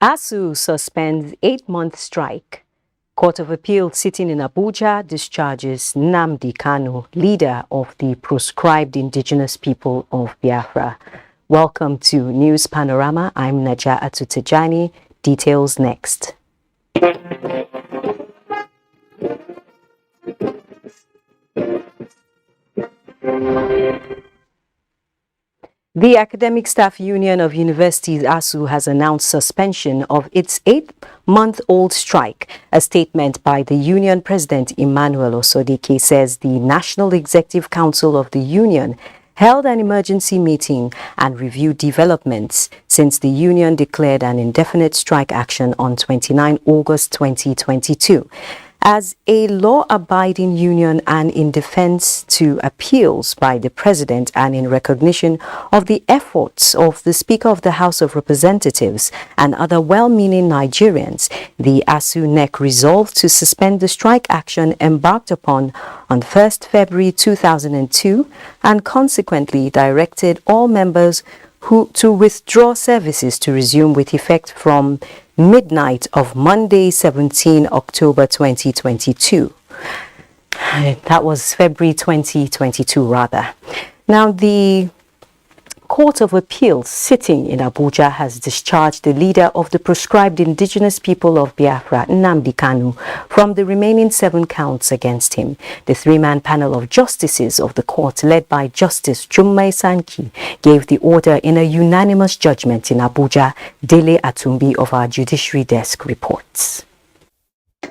ASUU suspends 8-month strike. Court of Appeal sitting in Abuja discharges Nnamdi Kanu, leader of the proscribed indigenous people of Biafra. Welcome to News Panorama. I'm Naja Atutejani. Details next. The Academic Staff Union of Universities, ASUU, has announced suspension of its 8-month-old strike. A statement by the union president, Emmanuel Osodeke, says the National Executive Council of the union held an emergency meeting and reviewed developments since the union declared an indefinite strike action on 29 August 2022. As a law-abiding union and in defense to appeals by the president and in recognition of the efforts of the Speaker of the House of Representatives and other well-meaning Nigerians, the ASUU NEC resolved to suspend the strike action embarked upon on 1st February 2002 and consequently directed all members to withdraw services to resume with effect from midnight of Monday, 17 October 2022. That was February 2022, rather. Now, the Court of Appeal sitting in Abuja has discharged the leader of the proscribed indigenous people of Biafra, Nnamdi Kanu, from the remaining 7 counts against him. The 3-man panel of justices of the court, led by Justice Jummai Sanki, gave the order in a unanimous judgment in Abuja. Dele Atumbi of our judiciary desk reports.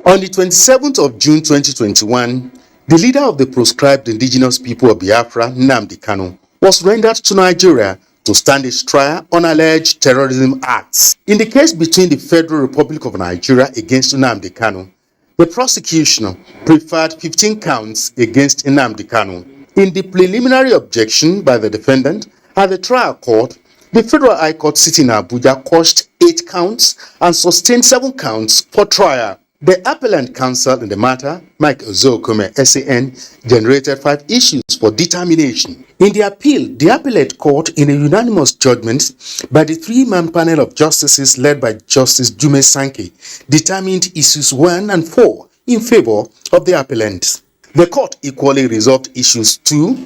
On the 27th of June 2021, the leader of the proscribed indigenous people of Biafra, Nnamdi Kanu, was rendered to Nigeria to stand his trial on alleged terrorism acts. In the case between the Federal Republic of Nigeria against Nnamdi Kanu, the prosecution preferred 15 counts against Nnamdi Kanu. In the preliminary objection by the defendant at the trial court, the Federal High Court sitting in Abuja quashed 8 counts and sustained 7 counts for trial. The appellant counsel in the matter, Mike Ozokome, SAN, generated 5 issues for determination. In the appeal, the appellate court, in a unanimous judgment by the 3-man panel of justices led by Justice Jummai Sanki, determined issues 1 and 4 in favor of the appellant. The court equally resolved issues 2,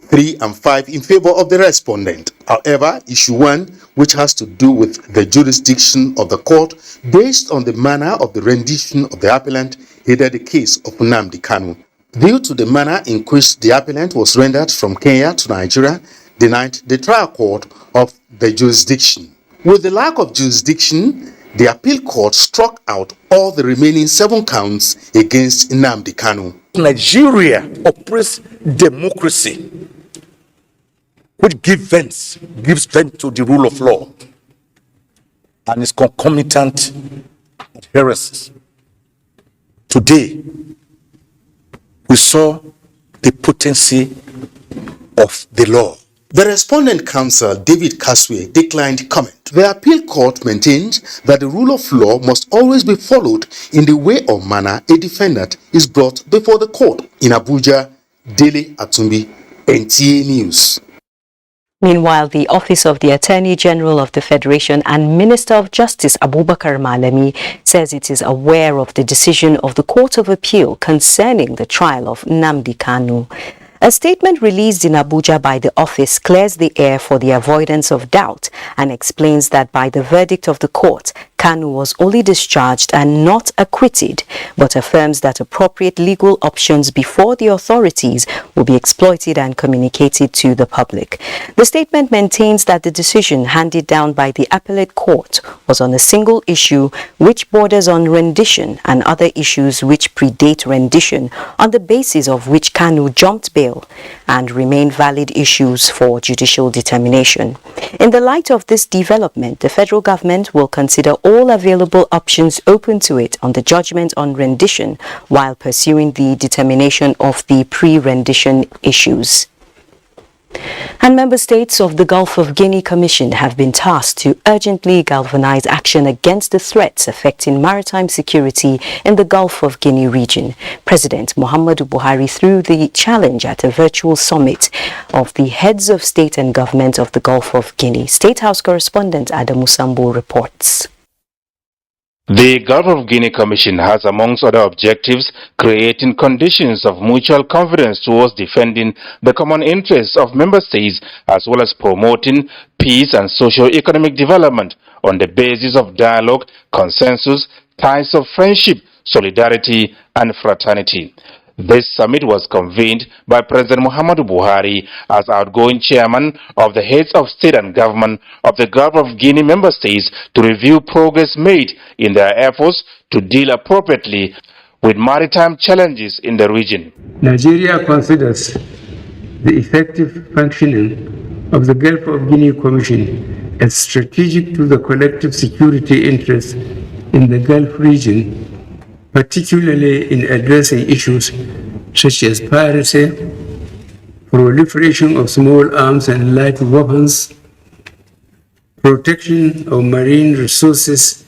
3, and 5 in favor of the respondent. However, issue 1, which has to do with the jurisdiction of the court based on the manner of the rendition of the appellant, headed the case of Nnamdi Kanu. Due to the manner in which the appellant was rendered from Kenya to Nigeria, denied the trial court of the jurisdiction. With the lack of jurisdiction, the appeal court struck out all the remaining 7 counts against Nnamdi Kanu. Nigeria operates democracy, which gives vent to the rule of law and its concomitant adherences. Today, we saw the potency of the law. The respondent counsel, David Kaswe, declined comment. The appeal court maintained that the rule of law must always be followed in the way or manner a defendant is brought before the court. In Abuja, Dele Atumbi, NTA News. Meanwhile, the Office of the Attorney General of the Federation and Minister of Justice Abubakar Malami says it is aware of the decision of the Court of Appeal concerning the trial of Nnamdi Kanu. A statement released in Abuja by the office clears the air for the avoidance of doubt and explains that by the verdict of the court, Kanu was only discharged and not acquitted, but affirms that appropriate legal options before the authorities will be exploited and communicated to the public. The statement maintains that the decision handed down by the appellate court was on a single issue which borders on rendition and other issues which predate rendition, on the basis of which Kanu jumped bail and remain valid issues for judicial determination. In the light of this development, the federal government will consider all available options open to it on the judgment on rendition while pursuing the determination of the pre-rendition issues. And member states of the Gulf of Guinea Commission have been tasked to urgently galvanize action against the threats affecting maritime security in the Gulf of Guinea region. President Muhammadu Buhari threw the challenge at a virtual summit of the heads of state and government of the Gulf of Guinea. State House correspondent Adamu Sambo reports. The Gulf of Guinea Commission has, amongst other objectives, creating conditions of mutual confidence towards defending the common interests of member states, as well as promoting peace and socio-economic development on the basis of dialogue, consensus, ties of friendship, solidarity, and fraternity. This summit was convened by President Muhammadu Buhari as outgoing chairman of the heads of state and government of the Gulf of Guinea member states to review progress made in their efforts to deal appropriately with maritime challenges in the region. Nigeria considers the effective functioning of the Gulf of Guinea Commission as strategic to the collective security interests in the Gulf region, particularly in addressing issues such as piracy, proliferation of small arms and light weapons, protection of marine resources,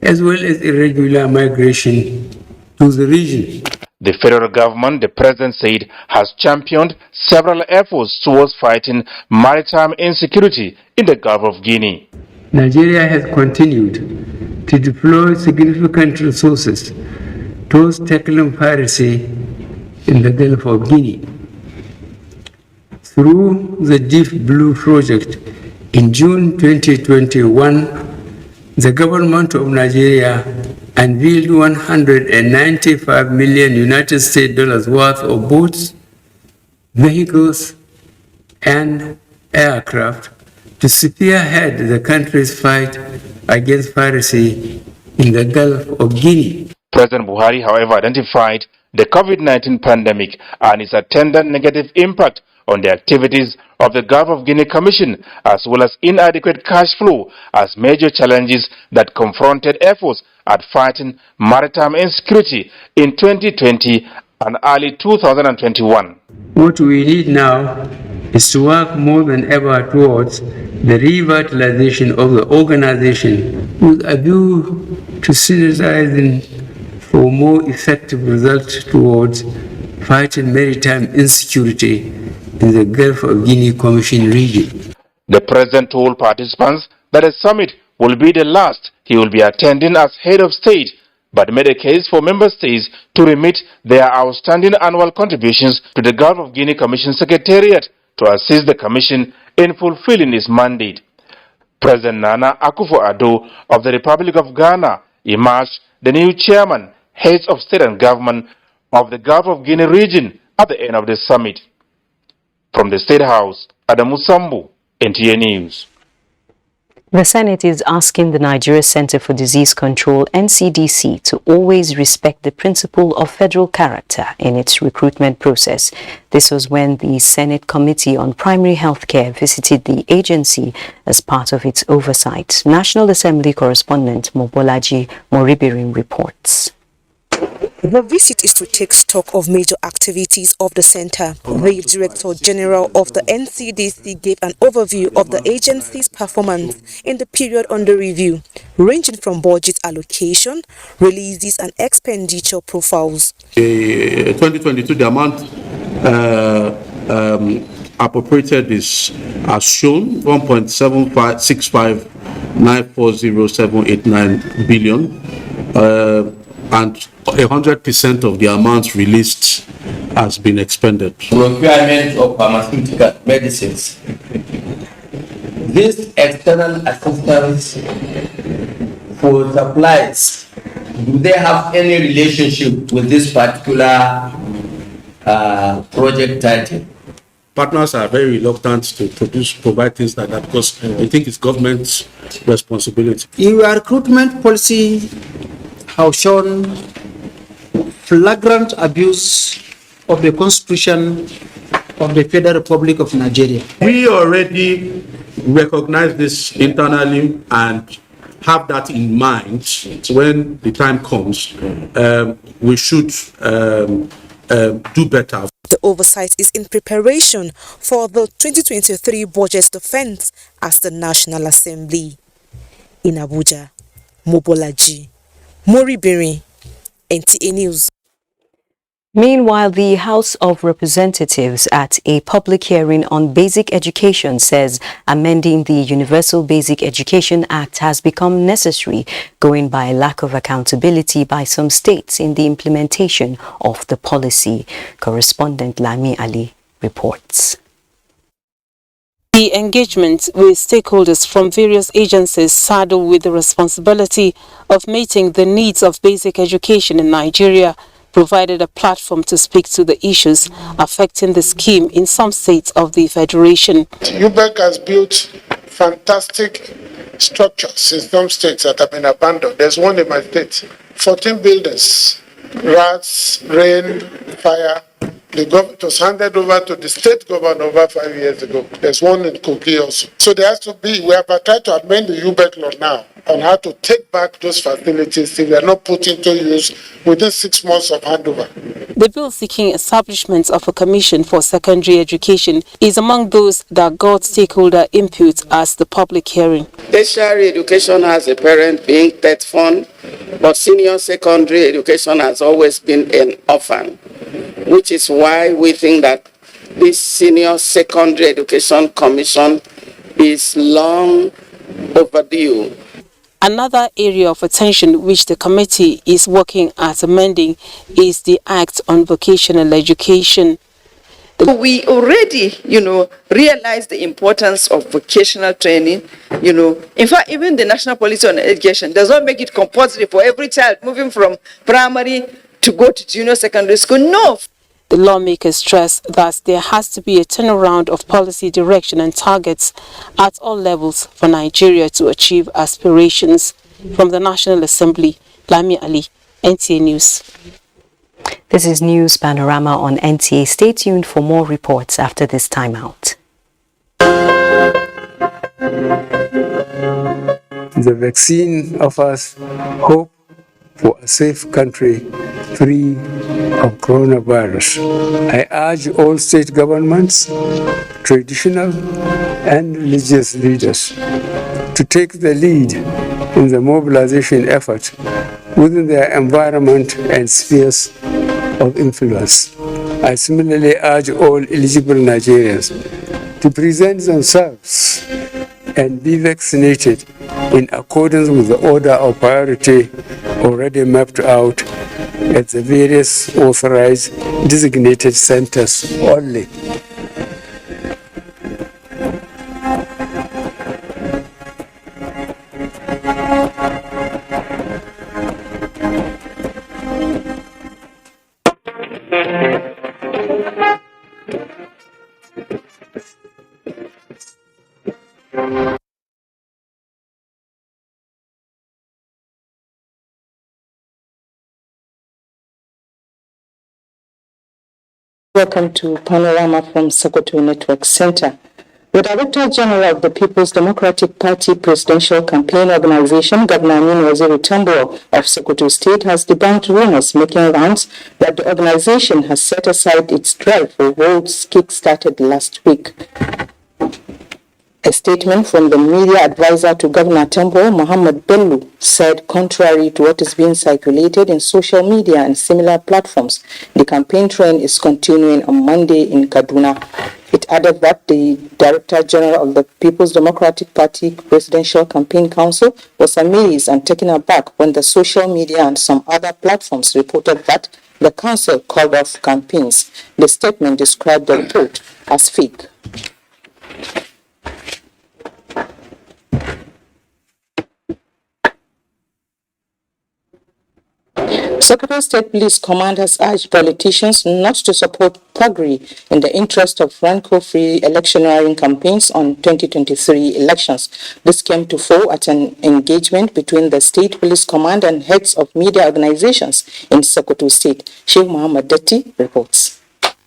as well as irregular migration to the region. The federal government, the president said, has championed several efforts towards fighting maritime insecurity in the Gulf of Guinea. Nigeria has continued to deploy significant resources towards tackling piracy in the Gulf of Guinea. Through the Deep Blue Project in June 2021, the government of Nigeria unveiled $195 million United States dollars worth of boats, vehicles, and aircraft to spearhead the country's fight against piracy in the Gulf of Guinea. President Buhari, however, identified the COVID-19 pandemic and its attendant negative impact on the activities of the Gulf of Guinea Commission, as well as inadequate cash flow as major challenges that confronted efforts at fighting maritime insecurity in 2020 and early 2021. What we need now is to work more than ever towards the revitalization of the organization with a view to synergizing for more effective results towards fighting maritime insecurity in the Gulf of Guinea Commission region. The president told participants that the summit will be the last he will be attending as head of state, but made a case for member states to remit their outstanding annual contributions to the Gulf of Guinea Commission Secretariat to assist the Commission in fulfilling its mandate. President Nana Akufo-Addo of the Republic of Ghana emerged the new chairman, heads of state and government of the Gulf of Guinea region at the end of the summit. From the State House, Adamu Sambu, NTA News. The Senate is asking the Nigeria Center for Disease Control, NCDC, to always respect the principle of federal character in its recruitment process. This was when the Senate Committee on Primary Health Care visited the agency as part of its oversight. National Assembly correspondent Mobolaji Moribirin reports. The visit is to take stock of major activities of the center. The Director General of the NCDC gave an overview of the agency's performance in the period under review, ranging from budget allocation, releases and expenditure profiles. 2022, the amount appropriated is as shown, 1.7565940.789 billion. And 100% of the amounts released has been expended. Procurement of pharmaceutical medicines. This external assistance for supplies, do they have any relationship with this particular project title? Partners are very reluctant to provide things like that because they think it's government's responsibility. Your recruitment policy have shown flagrant abuse of the Constitution of the Federal Republic of Nigeria. We already recognize this internally and have that in mind. So when the time comes, we should do better. The oversight is in preparation for the 2023 budget defense as the National Assembly. In Abuja, Mobolaji, Moribiri, NTA News. Meanwhile, the House of Representatives at a public hearing on basic education says amending the Universal Basic Education Act has become necessary, going by lack of accountability by some states in the implementation of the policy. Correspondent Lami Ali reports. The engagement with stakeholders from various agencies saddled with the responsibility of meeting the needs of basic education in Nigeria provided a platform to speak to the issues affecting the scheme in some states of the Federation. UBEC has built fantastic structures in some states that have been abandoned. There's one in my state, 14 buildings, rats, rain, fire. It was handed over to the state governor over 5 years ago. There's one in Kogi also. So there has to be, we have tried to amend the UBEC law now on how to take back those facilities if they are not put into use within 6 months of handover. The bill seeking establishment of a commission for secondary education is among those that got stakeholder input as the public hearing. Tertiary education has a parent being TET fund, but senior secondary education has always been an orphan, which is why we think that this Senior Secondary Education Commission is long overdue. Another area of attention which the committee is working at amending is the Act on Vocational Education. We already, realize the importance of vocational training, In fact, even the National Policy on Education does not make it compulsory for every child moving from primary to go to junior secondary school. No. The lawmakers stress that there has to be a turnaround of policy direction and targets at all levels for Nigeria to achieve aspirations. From the National Assembly, Lami Ali, NTA News. This is News Panorama on NTA. Stay tuned for more reports after this timeout. The vaccine offers hope for a safe country free of coronavirus. I urge all state governments, traditional and religious leaders to take the lead in the mobilization effort within their environment and spheres of influence. I similarly urge all eligible Nigerians to present themselves and be vaccinated in accordance with the order of priority already mapped out at the various authorized designated centers only. Welcome to Panorama from Sokoto Network Center. The Director General of the People's Democratic Party Presidential Campaign Organization, Governor Aminu Waziri Tambuwal of Sokoto State, has debunked rumors making rounds that the organization has set aside its drive for votes kick-started last week. A statement from the media advisor to Governor Tambuwal, Muhammad Bello, said contrary to what is being circulated in social media and similar platforms, the campaign train is continuing on Monday in Kaduna. It added that the Director General of the People's Democratic Party Presidential Campaign Council was amazed and taken aback when the social media and some other platforms reported that the council called off campaigns. The statement described the report as fake. Sokoto State Police Command has urged politicians not to support thuggery in the interest of Franco-free electioneering campaigns on 2023 elections. This came to fore at an engagement between the State Police Command and heads of media organizations in Sokoto State. Sheikh Muhammad Datti reports.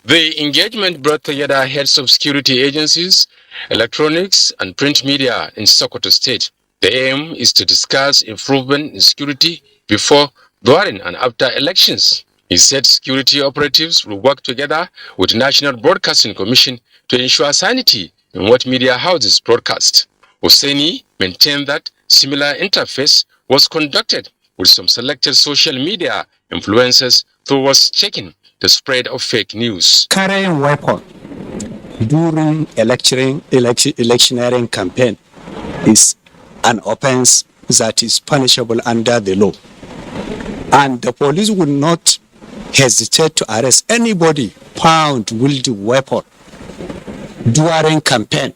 The engagement brought together heads of security agencies, electronics, and print media in Sokoto State. The aim is to discuss improvement in security before, during, and after elections. He said security operatives will work together with the National Broadcasting Commission to ensure sanity in what media houses broadcast. Hosseini maintained that similar interface was conducted with some selected social media influencers towards checking the spread of fake news. Carrying weapon during electioneering campaign is an offense that is punishable under the law. And the police will not hesitate to arrest anybody found wielding weapon during campaign.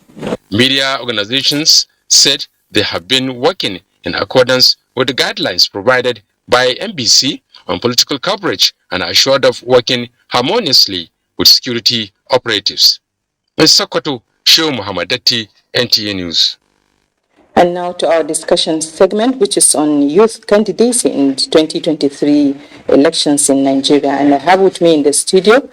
Media organizations said they have been working in accordance with the guidelines provided by NBC on political coverage and assured of working harmoniously with security operatives. In Sokoto, Shehu Muhammadati, NTA News. And now to our discussion segment, which is on youth candidacy in 2023 elections in Nigeria. And I have with me in the studio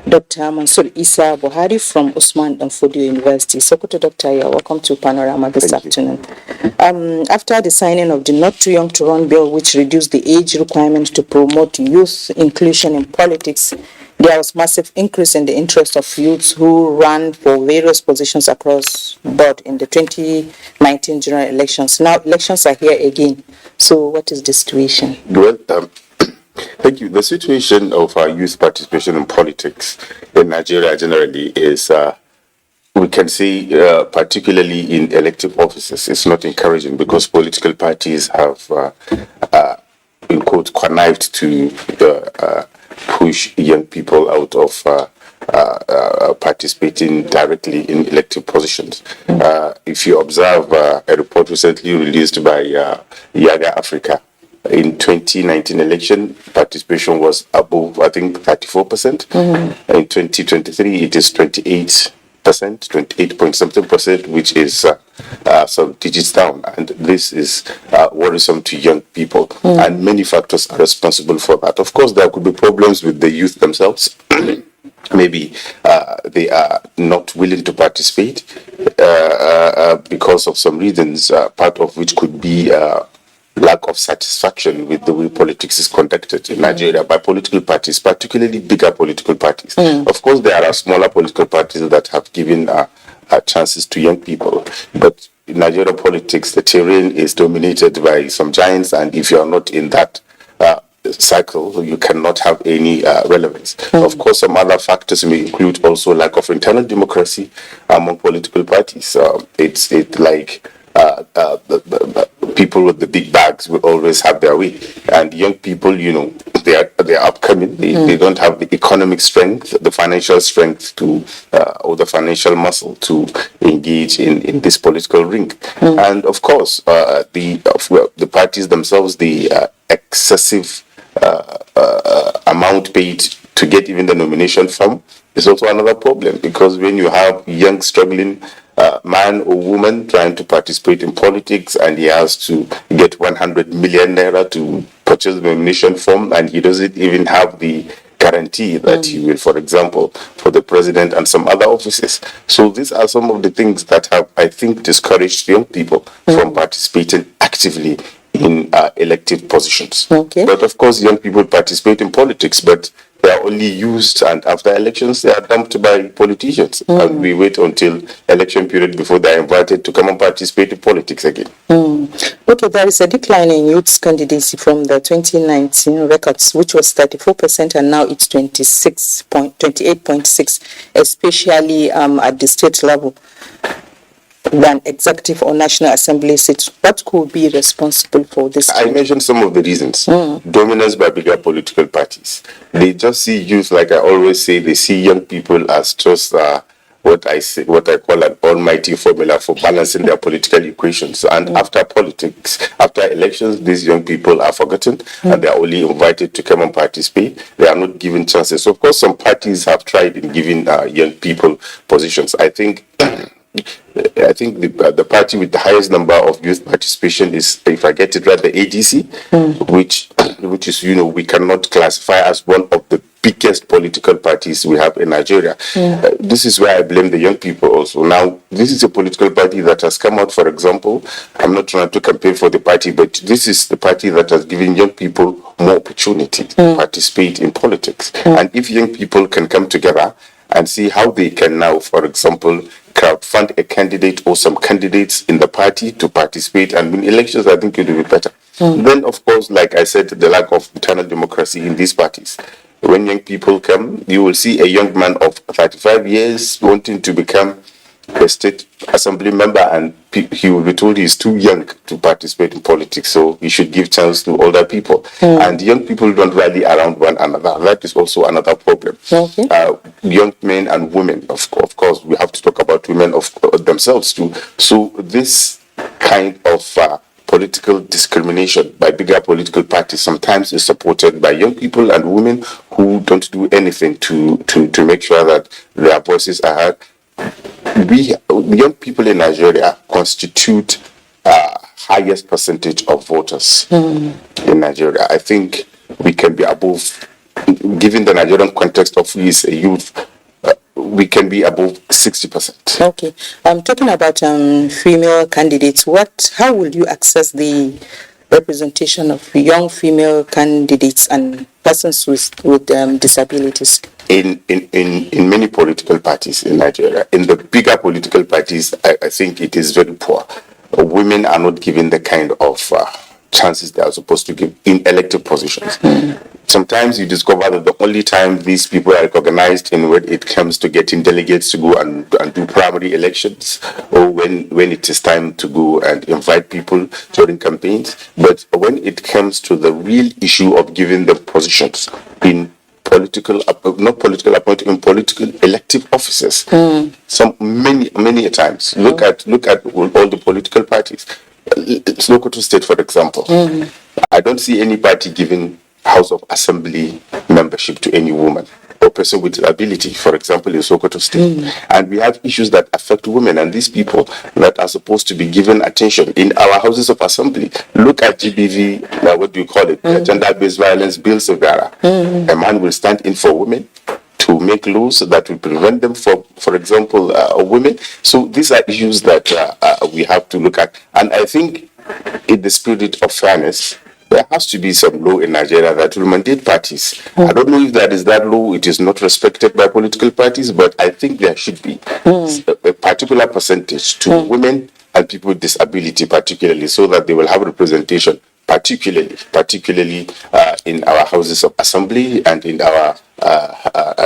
Dr. Mansour Isa Buhari from Usman Danfodio University. Sokoto, Doctor, you're welcome to Panorama this afternoon. After the signing of the Not Too Young to Run bill, which reduced the age requirement to promote youth inclusion in politics, there was massive increase in the interest of youths who ran for various positions across the board in the 2019 general elections. Now elections are here again. So what is the situation? Well, thank you. The situation of youth participation in politics in Nigeria generally is, we can say, particularly in elective offices, it's not encouraging because political parties have, in quote, connived to push young people out of participating directly in elective positions. If you observe a report recently released by Yaga Africa, in 2019 election, participation was above, I think, 34%. In 2023, it is 28 point something percent, which is some digits down. And this is worrisome to young people. And many factors are responsible for that. Of course, there could be problems with the youth themselves. Maybe they are not willing to participate because of some reasons, part of which could be lack of satisfaction with the way politics is conducted in Nigeria by political parties, particularly bigger political parties. Of course, there are smaller political parties that have given chances to young people, but in Nigerian politics, the terrain is dominated by some giants, and if you are not in that cycle, you cannot have any relevance. Of course, some other factors may include also lack of internal democracy among political parties. It's like people with the big bags will always have their way, and young people, you know, they are upcoming. They don't have the economic strength, the financial strength to, or the financial muscle to engage in this political ring. And of course, the parties themselves, the excessive amount paid to get even the nomination form is also another problem, because when you have young struggling man or woman trying to participate in politics and he has to get 100 million naira to purchase the nomination form, and he doesn't even have the guarantee that he will, for example, for the president and some other offices. So these are some of the things that have, I think, discouraged young people from participating actively in elective positions. But of course, young people participate in politics, but they are only used, and after elections, they are dumped by politicians. And we wait until election period before they are invited to come and participate in politics again. Okay, there is a decline in youth's candidacy from the 2019 records, which was 34%, and now it's 28.6%, especially at the state level than executive or national assembly seats. What could be responsible for this? I mentioned some of the reasons. Dominance by bigger political parties. They just see youth, like I always say, they see young people as just what I call an almighty formula for balancing their political equations. And after politics, after elections, these young people are forgotten and they are only invited to come and participate. They are not given chances. Of course, some parties have tried in giving young people positions. I think the party with the highest number of youth participation is, if I get it right, the ADC, which is, you know, we cannot classify as one of the biggest political parties we have in Nigeria. This is where I blame the young people also. Now, this is a political party that has come out, for example, I'm not trying to campaign for the party, but this is the party that has given young people more opportunity to participate in politics. And if young people can come together and see how they can now, for example, crowdfund a candidate or some candidates in the party to participate and win elections, I think it will be better. Then, of course, like I said, the lack of internal democracy in these parties. When young people come, you will see a young man of 35 years wanting to become a state assembly member, and he will be told he's too young to participate in politics, so he should give chance to older people. And young people don't rally around one another. That is also another problem. Young men and women, of course, we have to talk about women of themselves too. So this kind of political discrimination by bigger political parties sometimes is supported by young people and women who don't do anything to make sure that their voices are heard. We young people in Nigeria constitute highest percentage of voters in Nigeria. I think we can be above, given the Nigerian context of who is a youth, we can be above 60%. Okay. Talking about female candidates, how will you access the representation of young female candidates and persons with disabilities? In many political parties in Nigeria, in the bigger political parties, I think it is very poor. Women are not given the kind of chances they are supposed to give in elected positions. Sometimes you discover that the only time these people are recognized in when it comes to getting delegates to go and do primary elections, or when it is time to go and invite people during campaigns. But when it comes to the real issue of giving them positions in political elective offices, many times. Look at all the political parties. Sokoto State, for example. I don't see any party giving House of Assembly membership to any woman or person with disability, for example, in Sokoto State. And we have issues that affect women and these people that are supposed to be given attention in our houses of assembly. Look at GBV, what do you call it? Gender-based violence bill Severa. A man will stand in for women to make laws that will prevent them from, for example, women. So these are issues that we have to look at. And I think in the spirit of fairness, there has to be some law in Nigeria that will mandate parties. I don't know if that is that law. It is not respected by political parties, but I think there should be a particular percentage to women and people with disability, particularly, so that they will have representation, particularly in our houses of assembly and in our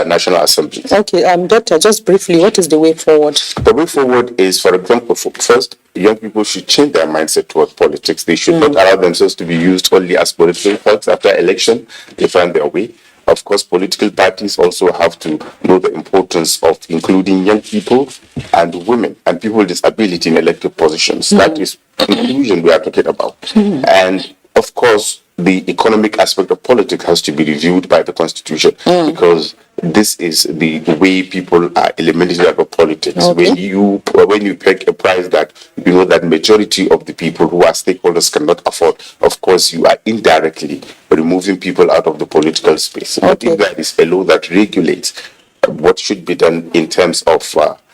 national assemblies. Okay, Doctor, just briefly, what is the way forward? The way forward is, for example, first, young people should change their mindset towards politics. They should not allow themselves to be used only as political thugs. After election, they find their way. Of course, political parties also have to know the importance of including young people and women and people with disability in elected positions. That is inclusion we are talking about. And of course, the economic aspect of politics has to be reviewed by the constitution, because this is the way people are eliminated out of politics. When you peg a price that you know that majority of the people who are stakeholders cannot afford, of course you are indirectly removing people out of the political space. But if there is a law that regulates what should be done in terms of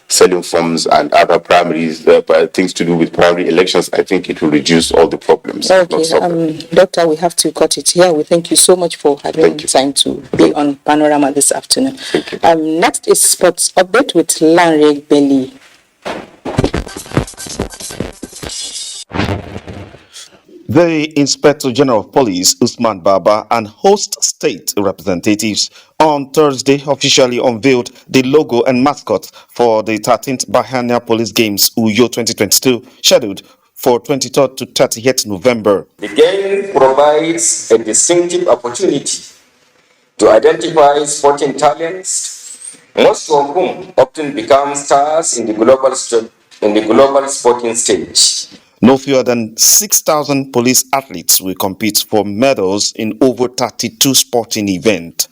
selling forms and other primaries, things to do with primary elections, I think it will reduce all the problems. Okay, Doctor, we have to cut it here. We thank you so much for having time to be on Panorama this afternoon. Next is Sports Update with Lanre Belly. The Inspector General of Police, Usman Baba, and host state representatives on Thursday officially unveiled the logo and mascot for the 13th Biennial Police Games Uyo 2022, scheduled for 23rd to 30th November. The game provides a distinctive opportunity to identify sporting talents, most of whom often become stars in the global sporting stage. No fewer than 6,000 police athletes will compete for medals in over 32 sporting events.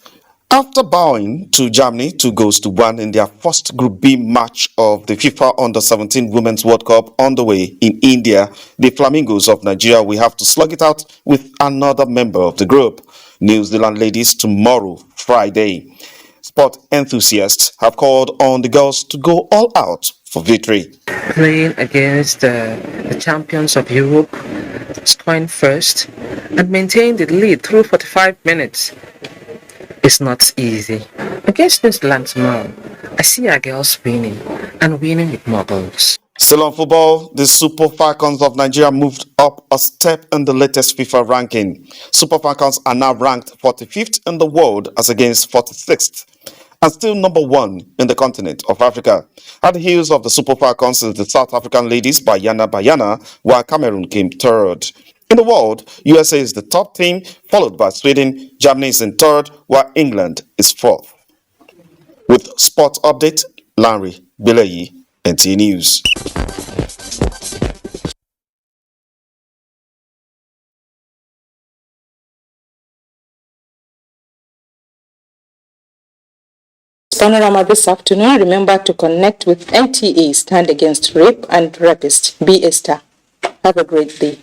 After bowing to Germany 2-1 in their first Group B match of the FIFA Under-17 Women's World Cup underway in India, the Flamingos of Nigeria will have to slug it out with another member of the group, New Zealand ladies, tomorrow, Friday. Sport enthusiasts have called on the girls to go all out for victory. Playing against the champions of Europe, scoring first, and maintaining the lead through 45 minutes. It's not easy. Against New Zealand tomorrow, I see our girls winning, and winning with more goals. Still on football, the Super Falcons of Nigeria moved up a step in the latest FIFA ranking. Super Falcons are now ranked 45th in the world as against 46th, and still number 1 in the continent of Africa. At the heels of the Super Falcons is the South African ladies Bayana, while Cameroon came third. In the world, USA is the top team, followed by Sweden. Germany is in third, while England is fourth. With sports update, Larry Bileyi, NTA News. Panorama this afternoon. Remember to connect with NTA Stand Against Rape and Rapists. Be a star. Have a great day.